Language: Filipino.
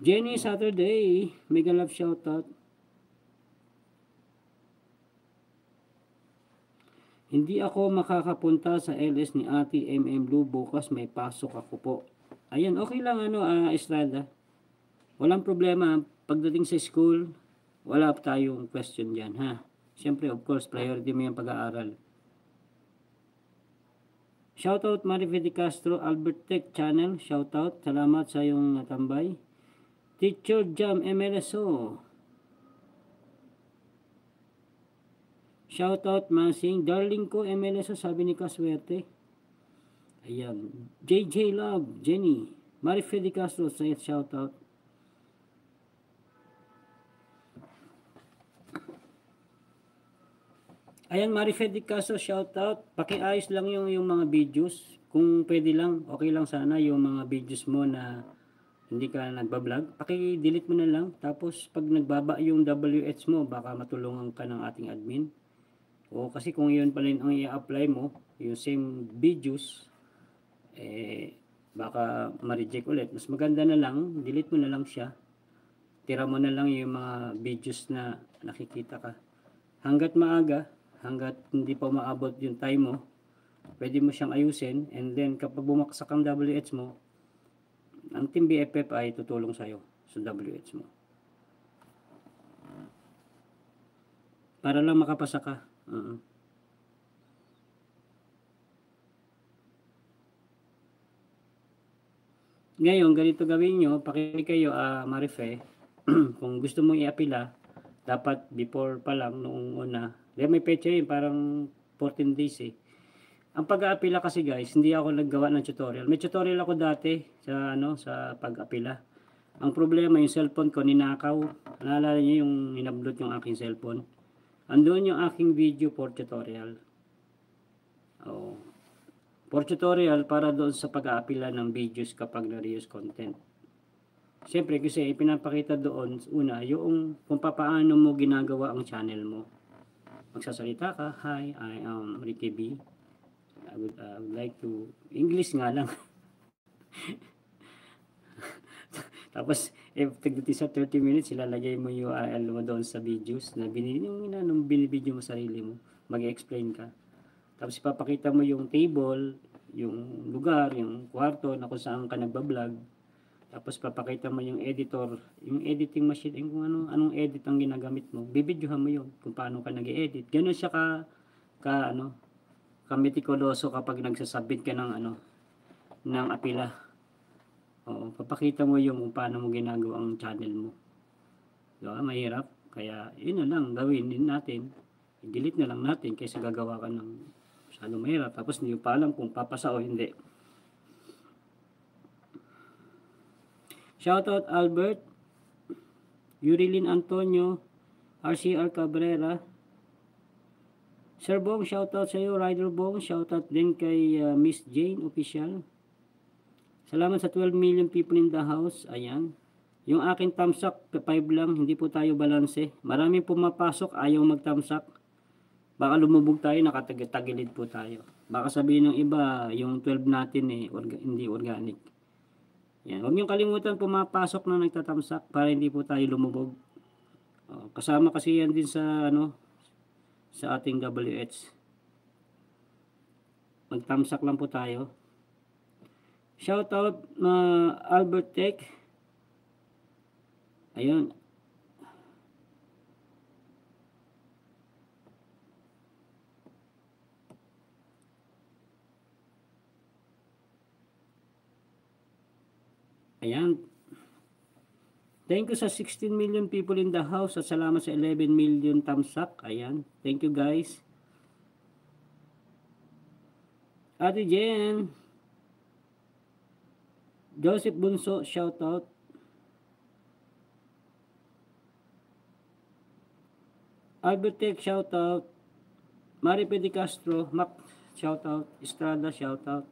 Jenny Saturday, mega love shoutout. Hindi ako makakapunta sa LS ni Ate MM Blue bukas, may pasok ako po. Ayan, okay lang Estrada. Walang problema. Pagdating sa school, wala tayong question dyan, ha? Siyempre, of course, priority mo yung pag-aaral. Shoutout Marifé de Castro, Albert Tech Channel. Shoutout. Salamat sa iyong natambay. Teacher Jam MLSO. Shoutout Masing. Darling ko MLSO, sabi ni Kaswerte. Ayan. JJ Love, Jenny. Marifé de Castro, say shoutout. Ayan, Marifé de Castro, shoutout. Pakiayos lang yung mga videos. Kung pwede lang, okay lang sana yung mga videos mo na hindi ka nagbablog. Paki-delete mo na lang. Tapos pag nagbaba yung WH mo, baka matulungan ka ng ating admin. O kasi kung yun pala ang i-apply mo, yung same videos, baka ma-reject ulit. Mas maganda na lang, delete mo na lang siya. Tira mo na lang yung mga videos na nakikita ka. Hanggat maaga, hanggat hindi pa maabot yung time mo, pwede mo siyang ayusin, and then kapag bumaksak ang WH mo, ang Team BFF ay tutulong sa'yo sa WH mo. Para lang makapasa ka. Ngayon, ganito gawin nyo, pakinig kayo, Marife, kung gusto mong i-apila, dapat before pa lang, noong una, may pecha yun, parang 14 days eh. Ang pag-aapila kasi guys, hindi ako naggawa ng tutorial. May tutorial ako dati sa pag-apila. Ang problema, yung cellphone ko ninakaw. Naalala niyo yung in-upload yung aking cellphone? Andun yung aking video for tutorial. For tutorial para doon sa pag-aapila ng videos kapag na-reuse content. Siyempre kasi ipinapakita doon una yung kung paano mo ginagawa ang channel mo. Magsasalita ka, hi, I am Ricky B. I would like to, English nga lang. Tapos, pagdating sa 30 minutes, ilalagay mo yung URL mo doon sa videos na binibideo mo sarili mo. Mag-explain ka. Tapos, ipapakita mo yung table, yung lugar, yung kwarto na kung saan ka nagbablog. Tapos, papakita mo yung editor, yung editing machine, kung anong edit ang ginagamit mo. Bibidyohan mo yun kung paano ka nag-edit. Ganun siya kametikuloso kapag nagsasubmit ka ng apila. Papakita mo yung kung paano mo ginagawa ang channel mo. Diba? Mahirap. Kaya, yun na lang, gawin din natin. I-delete na lang natin kaysa gagawa ka ng masyadong mahirap. Tapos hindi pa alam kung papasa o hindi. Shoutout Albert, Yurilin Antonio, RCR Cabrera, Sir Bong, shoutout sa iyo. Rider Bong, shoutout din kay Miss Jane Official. Salamat sa 12 million people in the house. Ayan. Yung akin thumbs up, 5 lang. Hindi po tayo balanse. Maraming pumapasok, ayaw mag-thumbs up. Baka lumubog tayo, nakatagilid po tayo. Baka sabihin ng iba, yung 12 natin hindi organic. Yan. Huwag niyong kalimutan pumapasok na nagta-thumbs up para hindi po tayo lumubog. Kasama kasi yan din sa sa ating WH. Mag-thumbs up lang po tayo. Shoutout Albert Tech. Ayun. Ayan. Thank you sa 16 million people in the house at salamat sa 11 million thumbs up. Ayan. Thank you guys. Ate Jen. Joseph Bunso, shoutout. Albert Tech, shoutout. Maripé de Castro, Mac, shoutout. Estrada, shoutout.